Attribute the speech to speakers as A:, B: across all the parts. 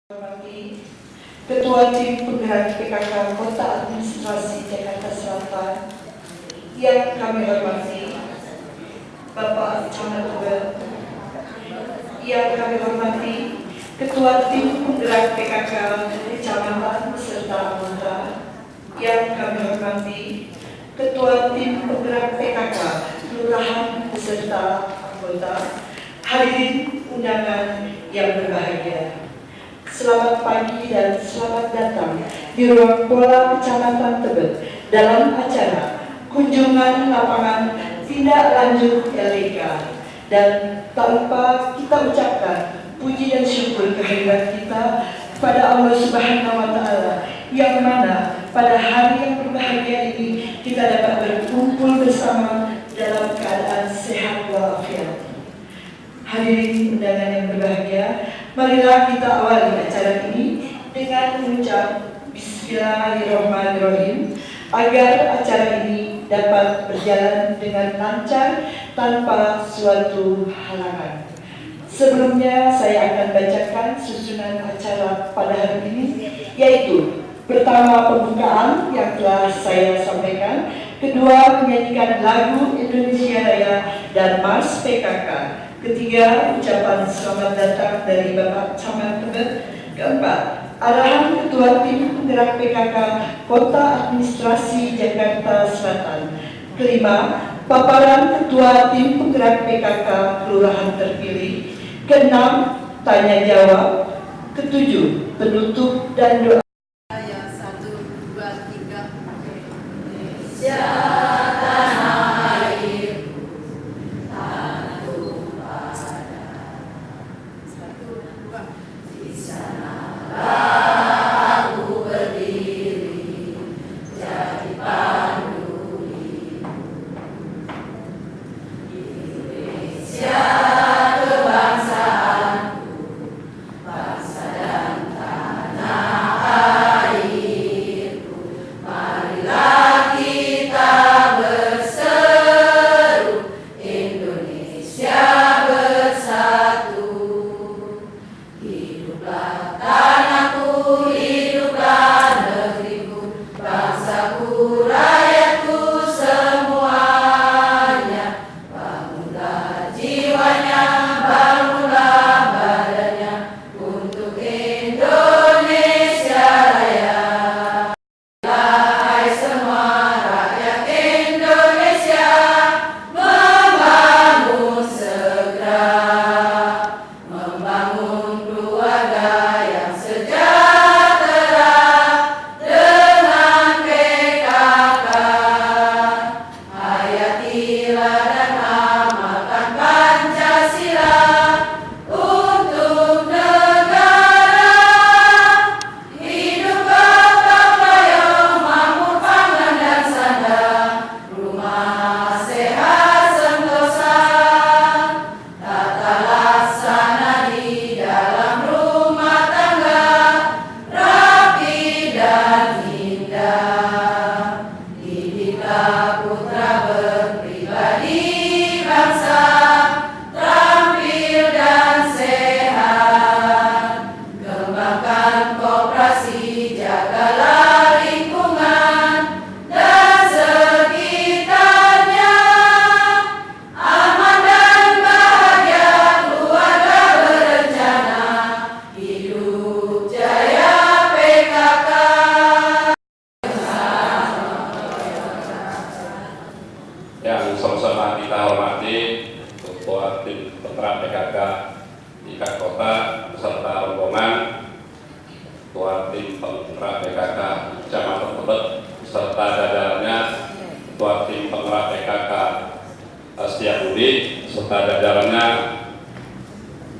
A: Hormati Ketua Tim Penggerak PKK Kota Administrasi Jakarta Selatan yang kami hormati Bapak Camat Tebet, yang kami hormati Ketua Tim Penggerak PKK Kecamatan beserta anggota, yang kami hormati Ketua Tim Penggerak PKK Kelurahan beserta anggota, hadirin undangan yang berbahagia. Selamat pagi dan selamat datang di ruang Pola Kecamatan Tebet dalam acara kunjungan lapangan tindak lanjut LDK. Dan tak lupa kita ucapkan puji dan syukur kehadiran kita kepada Allah Subhanahu wa Ta'ala, yang mana pada hari yang berbahagia ini kita dapat berkumpul bersama dalam keadaan sehat walafiat. Hadirin undangan yang berbahagia, marilah kita awali acara ini dengan mengucap Bismillahirrahmanirrahim agar acara ini dapat berjalan dengan lancar tanpa suatu halangan. Sebelumnya saya akan bacakan susunan acara pada hari ini, yaitu pertama pembukaan yang telah saya sampaikan, kedua menyanyikan lagu Indonesia Raya dan Mars PKK, ketiga, ucapan selamat datang dari Bapak Camat Tebet. Keempat, arahan Ketua Tim Penggerak PKK Kota Administrasi Jakarta Selatan. Kelima, paparan Ketua Tim Penggerak PKK Kelurahan terpilih. Keenam, tanya jawab. Ketujuh, penutup dan doa.
B: Yang 1, 2, 3. Indonesia.
C: Serta jajarannya,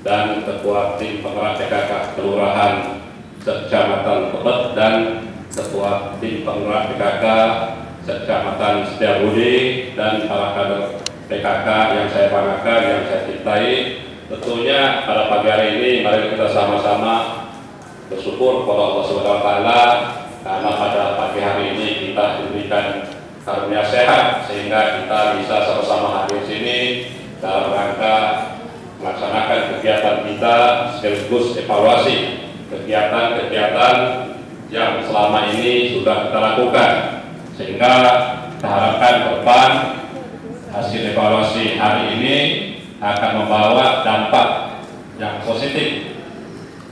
C: dan Ketua Tim Penggerak PKK Kelurahan Kecamatan Tebet dan Ketua Tim Penggerak PKK Kecamatan Setiabudi dan para kader PKK yang saya banggakan, yang saya cintai. Tentunya pada pagi hari ini mari kita sama-sama bersyukur kepada Allah Subhanahu wa Ta'ala karena pada pagi hari ini kita diberikan karunia sehat sehingga kita bisa sama-sama hadir di sini dalam rangka melaksanakan kegiatan kita sekaligus evaluasi kegiatan-kegiatan yang selama ini sudah kita lakukan, sehingga kita harapkan ke depan hasil evaluasi hari ini akan membawa dampak yang positif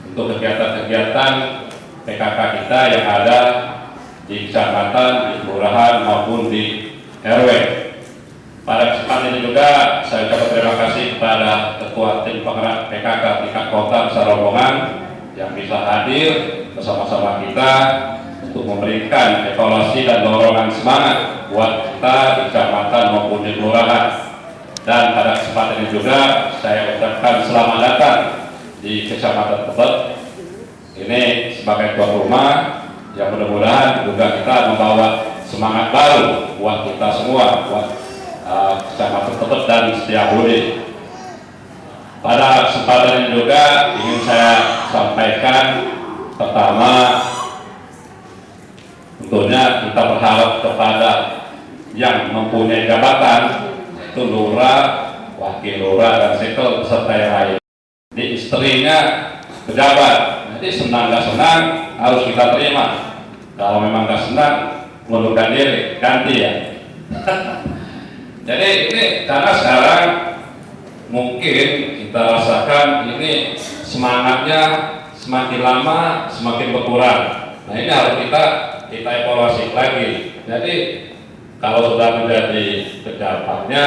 C: untuk kegiatan-kegiatan PKK kita yang ada di kecamatan, di kelurahan maupun di RW. Pada kesempatan ini juga saya ucapkan terima kasih kepada Ketua Tim Penggerak PKK tingkat kota besar rombongan yang bisa hadir bersama-sama kita untuk memberikan evaluasi dan dorongan semangat buat kita di kecamatan maupun di kelurahan. Dan pada kesempatan ini juga saya ucapkan selamat datang di Kecamatan Tebet ini sebagai tuan rumah, yang mudah-mudahan juga kita membawa semangat baru buat kita semua, buat Kecamatan Tebet dan Setiabudi. Pada kesempatan ini juga ingin saya sampaikan, pertama tentunya kita berharap kepada yang mempunyai jabatan, yaitu lurah, wakil lurah, dan sektor beserta yang lain. Jadi istrinya pejabat, jadi senang nggak senang harus kita terima. Kalau memang nggak senang, mundurkan diri, ganti ya. Jadi ini karena sekarang mungkin kita rasakan ini semangatnya semakin lama semakin berkurang. Nah ini harus kita evaluasi lagi. Jadi kalau sudah menjadi pejabatnya,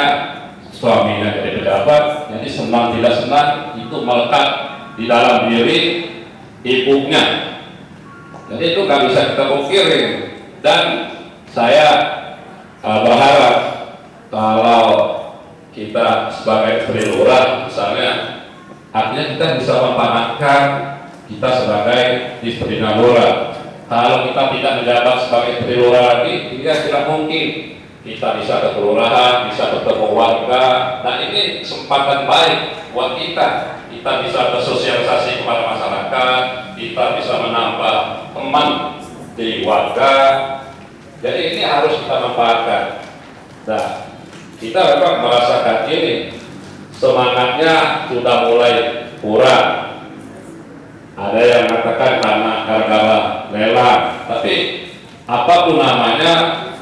C: suaminya jadi pejabat, jadi senang tidak senang itu melekat di dalam diri ibunya. Jadi itu nggak bisa kita pungkirin. Dan saya berharap kalau kita sebagai istri lurah misalnya, artinya kita bisa memanfaatkan kita sebagai istri lurah. Kalau kita tidak menjabat sebagai istri lurah lagi, tidak mungkin kita bisa ke kelurahan, bisa bertemu warga. Nah ini kesempatan baik buat kita. Kita bisa bersosialisasi kepada masyarakat, kita bisa menambah teman di warga. Jadi ini harus kita manfaatkan. Nah, kita memang merasakan ini semangatnya sudah mulai kurang. Ada yang mengatakan karena gara-gara lelang, tapi apapun namanya,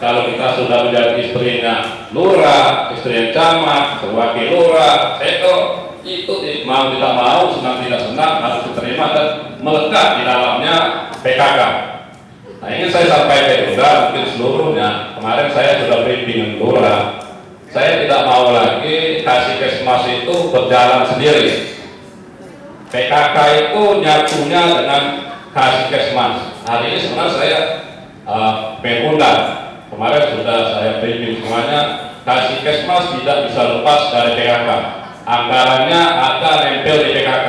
C: kalau kita sudah menjadi istrinya lurah, istrinya camat, wakil lurah, itu mau tidak mau, senang tidak senang harus diterima dan melekat di dalamnya PKK. Nah ini saya sampaikan juga mungkin seluruhnya. Kemarin saya sudah briefing lurah. Saya tidak mau lagi Kasih-Kesmas itu berjalan sendiri. PKK itu nyatunya dengan Kasih-Kesmas. Hari ini sebenarnya saya mengundang. Kemarin sudah saya briefing semuanya. Kasih-Kesmas tidak bisa lepas dari PKK. Anggarannya ada nempel di PKK.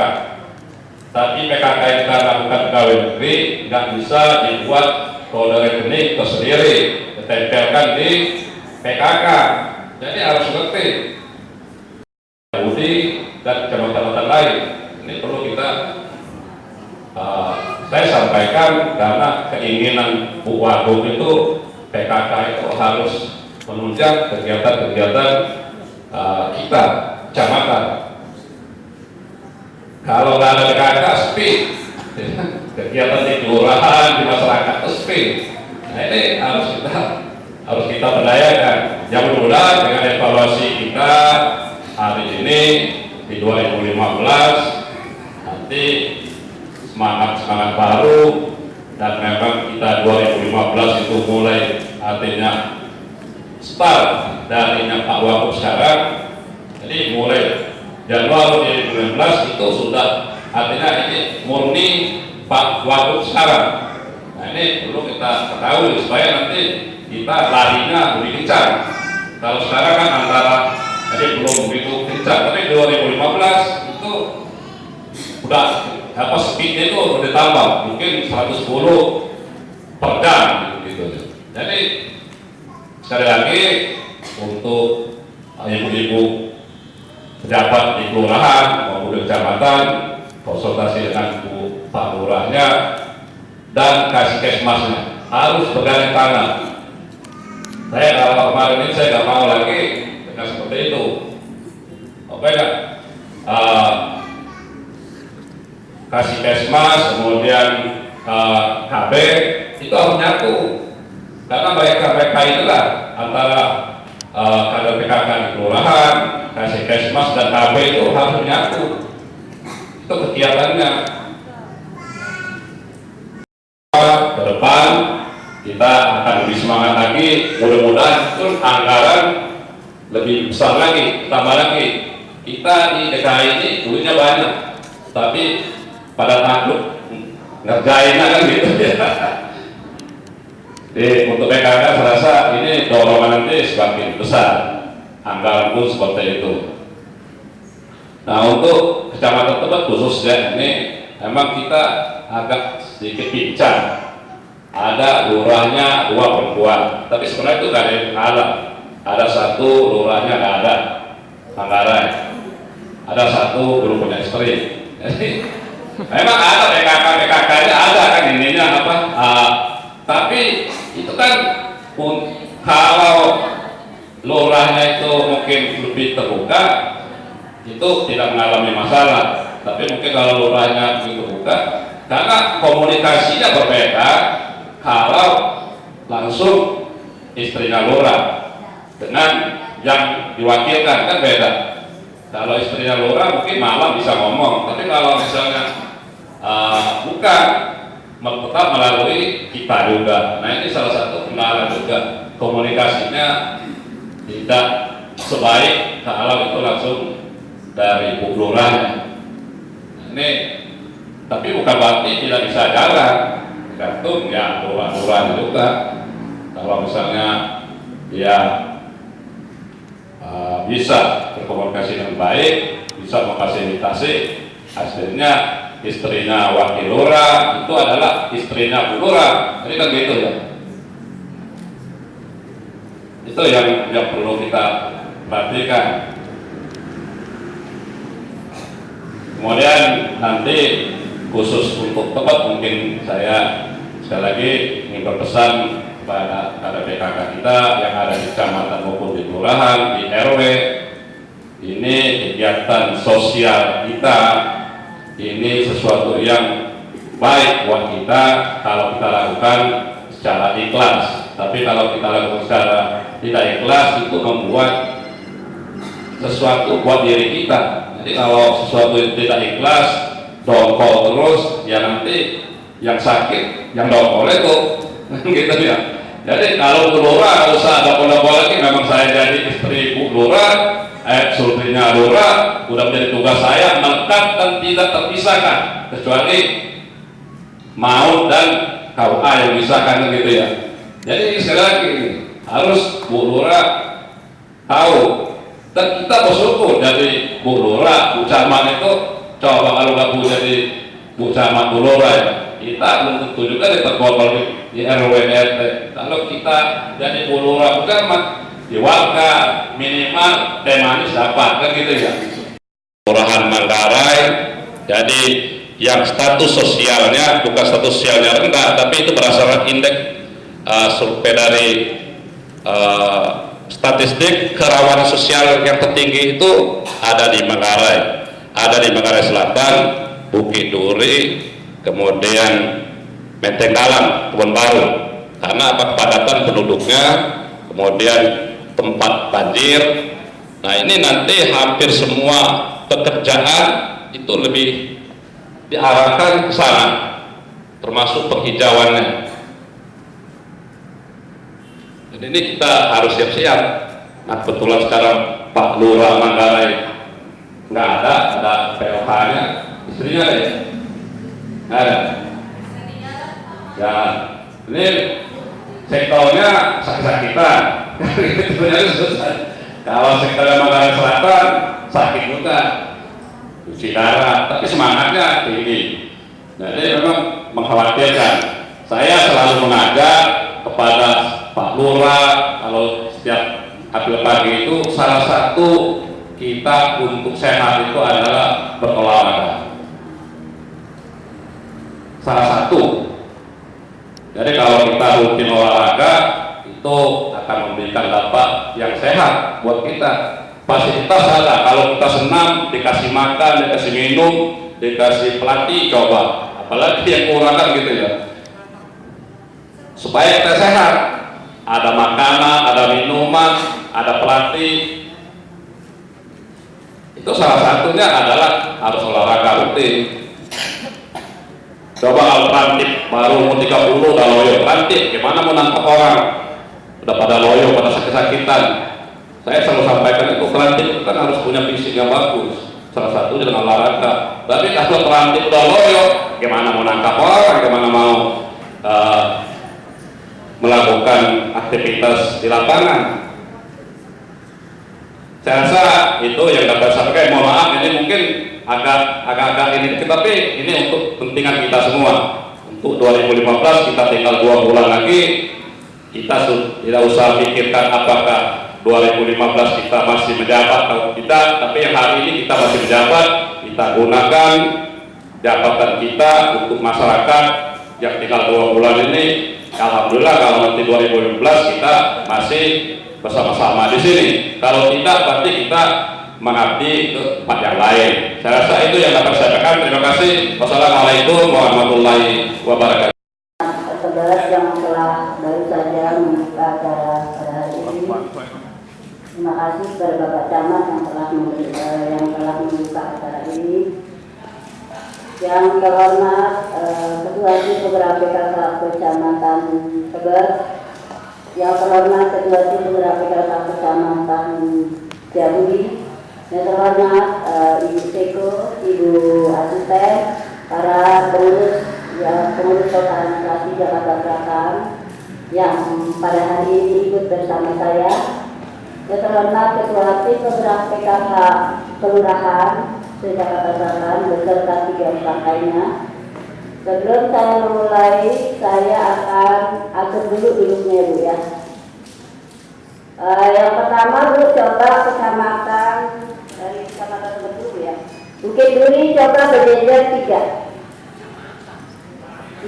C: Tapi PKK yang kita lakukan pegawai negeri nggak bisa dibuat kode rekening tersendiri, ditempelkan di PKK. Jadi harus ngerti. Budi dan kecamatan lain. Ini perlu kita saya sampaikan karena keinginan Bu Wagub itu PKK itu harus menunjang kegiatan-kegiatan kita kecamatan. Kalau nggak ada PKK sepi, kegiatan di kelurahan, di masyarakat itu sepi. Nah ini harus kita berdayakan. Yang mudah-mudahan dengan evaluasi kita hari ini di 2015 nanti semangat baru, dan memang kita 2015 itu mulai artinya start darinya Pak Wagub sekarang. Jadi mulai Januari 2019 itu sudah artinya ini murni Pak Wagub sekarang. Nah ini perlu kita ketahui supaya nanti kita larinya lebih kencang. Kalau sekarang kan antara jadi belum begitu kencang, tapi 2015 itu udah speednya itu udah ditambah mungkin 110 per jam gitu. Jadi sekali lagi untuk ibu-ibu pejabat di kelurahan maupun di kecamatan, konsultasi dengan Bu Pak Lurahnya dan Kasih-Kesmasnya harus bergandeng tangan. Saya kalau kemarin ini saya nggak mau lagi dengan seperti itu. Oke nggak? kasih Kesmas, kemudian KB itu harus nyatu, karena mereka itulah antara kader PKK di kelurahan, kasih Kesmas dan KB itu harus nyatu, itu kegiatannya. Ke depan kita akan lebih semangat lagi, mudah-mudahan itu anggaran lebih besar lagi, tambah lagi. Kita di DKI ini duitnya banyak, tapi pada takut ngerjainnya kan gitu ya. Jadi untuk PKK saya rasa ini dorongan nanti semakin besar, anggaran pun seperti itu. Nah untuk Kecamatan Tebet khususnya ini memang kita agak sedikit pincang. Ada lurahnya 2 perempuan, tapi sebenarnya itu nggak ada yang kalah. Ada 1 lurahnya nggak ada anggaran, ada 1 belum punya istri. Jadi memang ada PKK-nya ada kan ininya apa? Tapi itu kan kalau lurahnya itu mungkin lebih terbuka, itu tidak mengalami masalah. Tapi mungkin kalau lurahnya lebih terbuka, karena komunikasinya berbeda. Kalau langsung istrinya lurah dengan yang diwakilkan kan beda. Kalau istrinya lurah mungkin malam bisa ngomong, tapi kalau misalnya bukan, tetap melalui kita juga. Nah ini salah satu kendala juga, komunikasinya tidak sebaik kalau itu langsung dari Bu Lurah. Ini tapi bukan berarti tidak bisa jalan, tergantung ya lurah-lurah juga. Kalau misalnya dia bisa berkomunikasi dengan baik, bisa memfasilitasi, hasilnya istrinya wakil lurah itu adalah istrinya Bu Lurah. Jadi kan gitu ya. Itu yang perlu kita perhatikan. Kemudian nanti khusus untuk Tebet mungkin saya sekali lagi ingin berpesan kepada kader PKK kita yang ada di kecamatan maupun di kelurahan, di RW. Ini kegiatan sosial kita, ini sesuatu yang baik buat kita kalau kita lakukan secara ikhlas. Tapi kalau kita lakukan secara tidak ikhlas, itu membuat sesuatu buat diri kita. Jadi kalau sesuatu yang tidak ikhlas, dongkol terus, ya nanti yang sakit, yang dongkol itu, gitu ya. Jadi kalau Bu Lurah nggak usah dongkol lagi, memang saya jadi istri Bu Lurah, sultrinya Lurah, udah menjadi tugas saya melekat dan tidak terpisahkan, kecuali maut dan KUA yang misahkan gitu ya. Jadi sekali lagi harus Bu Lurah tahu, dan kita bersyukur dari Bu Lurah, Bu Camat itu. Coba kalau nggak Bu jadi Bu Camat Bu Lurah ya, kita belum tentu juga ditergolong di RW RT. Kalau kita jadi Bu Lurah Bu Camat di warga minimal teh manis dapat kan gitu ya. Kelurahan Manggarai, jadi yang status sosialnya bukan status sosialnya rendah, tapi itu berdasarkan indeks survei dari statistik kerawanan sosial yang tertinggi itu ada di Manggarai. Ada di Manggarai Selatan, Bukit Duri, kemudian Menteng Dalam, Kebun Baru. Karena apa? Kepadatan penduduknya, kemudian tempat banjir. Nah ini nanti hampir semua pekerjaan itu lebih diarahkan ke sana, termasuk penghijauannya. Jadi ini kita harus siap-siap. Nah kebetulan sekarang Pak Lurah Manggarai nggak ada POH-nya, istrinya ada ya? Ada. Ya, ini sektornya sakit-sakitan. Kalau sektornya Manggarai Selatan sakit juga, cuci darah, tapi semangatnya tinggi. Jadi memang mengkhawatirkan. Saya selalu mengajak kepada Pak Lurah, kalau setiap apel pagi itu salah satu kita untuk sehat itu adalah berolahraga. Salah satu. Jadi kalau kita rutin olahraga itu akan memberikan dampak yang sehat buat kita. Fasilitas ada. Kalau kita senam, dikasih makan, dikasih minum, dikasih pelatih coba, apalagi yang keurangan gitu ya, supaya kita sehat, ada makanan, ada minuman, ada pelatih. Itu salah satunya adalah harus olahraga rutin. Coba kalau perantip baru umur 30 udah loyo perantip, gimana mau nangkap orang? Udah pada loyo, pada sakit-sakitan. Saya selalu sampaikan itu perantip itu kan harus punya fisik yang bagus. Salah satu dengan olahraga. Tapi kalau perantip udah loyo, gimana mau nangkap orang? Gimana mau melakukan aktivitas di lapangan? Saya rasa itu yang dapat saya sampaikan. Mohon maaf, ini mungkin agak ini, tapi ini untuk kepentingan kita semua. Untuk 2015 kita tinggal 2 bulan lagi, kita tidak usah pikirkan apakah 2015 kita masih menjabat atau tidak, tapi yang hari ini kita masih menjabat, kita gunakan jabatan kita untuk masyarakat yang tinggal 2 bulan ini. Alhamdulillah kalau nanti 2015 kita masih bersama-sama di sini. Kalau tidak, berarti kita mengabdi ke tempat yang lain. Saya rasa itu yang dapat saya sampaikan. Terima kasih. Wassalamualaikum warahmatullahi wabarakatuh.
D: Saudara yang telah baru saja membuka acara pada hari ini. Terima kasih kepada Bapak Camat yang telah membuka acara ini. Yang terhormat Ketua Tim Penggerak PKK Kecamatan Tebet, yang terhormat Ketua Tim Penggerak PKK Kecamatan Jabudi, yang terhormat Ibu Seko, Ibu Asisten, para pengurus organisasi Jakarta Selatan yang pada hari ini ikut bersama saya, yang terhormat Ketua Tim Penggerak PKK Kelurahan Jakarta Selatan beserta 3 lainnya. Sebelum saya memulai, saya akan atur dulu duduknya Bu ya. Yang pertama Bu, coba kecamatan dari kecamatan dulu ya. Bukit Duri coba berjejer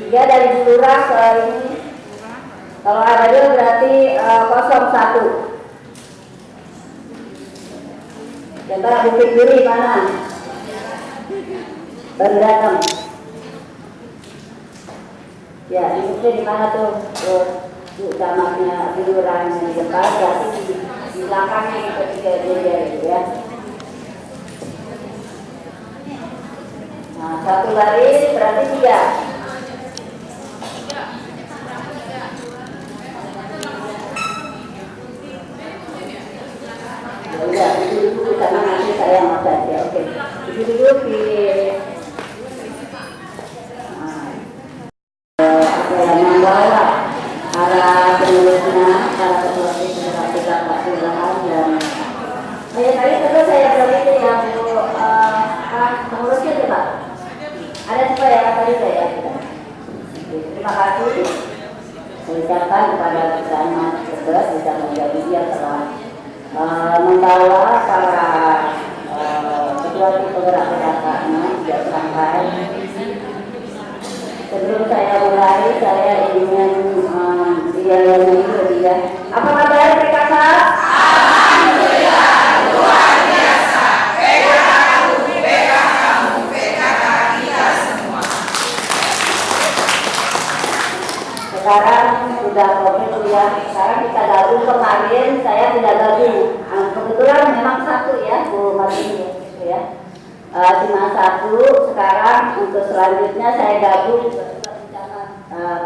D: 3 dari Lurah ke ini. Kalau ada dia berarti 01. Coba Bukit Duri mana? Baru datang. Ya, itu di mana tuh? Camatnya di lurahnya di depan, berarti di belakangnya yang ketiga jejer itu ya. Nah, 1 baris berarti 3. Ya udah, itu dulu karena nanti saya mau saja. Oke, itu dulu di membawa para pengurusnya, para ketua PKK Kelurahan dan tadi terus saya bilang itu yang pengurusnya coba ada supaya tadi saya terima kasih saya ucapkan kepada Camat Tebet bisa menjadi dia telah membawa para ketua penggerak PKK-nya tidak sampai. Sebelum saya mulai, saya ingin dia. Apa kabar PKK?
E: Alhamdulillah, luar biasa. PKK kita semua.
D: Sekarang sudah COVID ya. Sekarang kita gabung. Kemarin saya tidak gabung. Kebetulan memang 1 ya, Bu Martini gitu ya. Cuma 1. Sekarang untuk selanjutnya saya gabung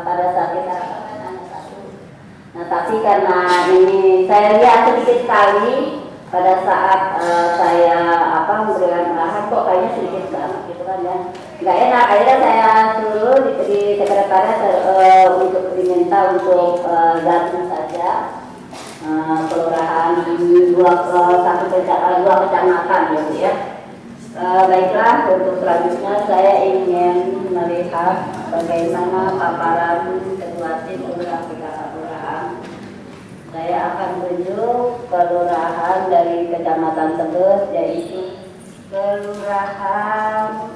D: pada saat kita hanya 1. Nah, tapi karena ini saya lihat sedikit sekali pada saat saya memberikan arahan kok kayaknya sedikit banget gitu kan ya, nggak enak. Akhirnya saya suruh di sekretariat untuk diminta untuk gabung saja kelurahan 2 kecamatan gitu ya. Baiklah, untuk selanjutnya saya ingin melihat bagaimana paparan Ketua Tim Penggerak PKK Kelurahan. Saya akan tunjuk kelurahan dari Kecamatan Tebet, yaitu Kelurahan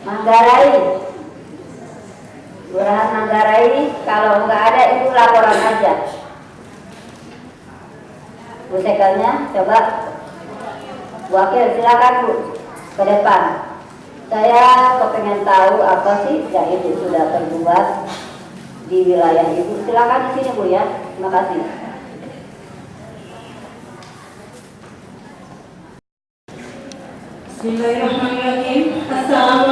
D: Manggarai. Kelurahan Manggarai, kalau nggak ada itu laporan aja. Bu Sekelnya, coba Wakil, silakan Bu, ke depan. Saya kepengen tahu apa sih yang Ibu sudah perbuat di wilayah Ibu. Silakan di sini Bu ya. Terima kasih.
A: Bismillahirrahmanirrahim. Assalamualaikum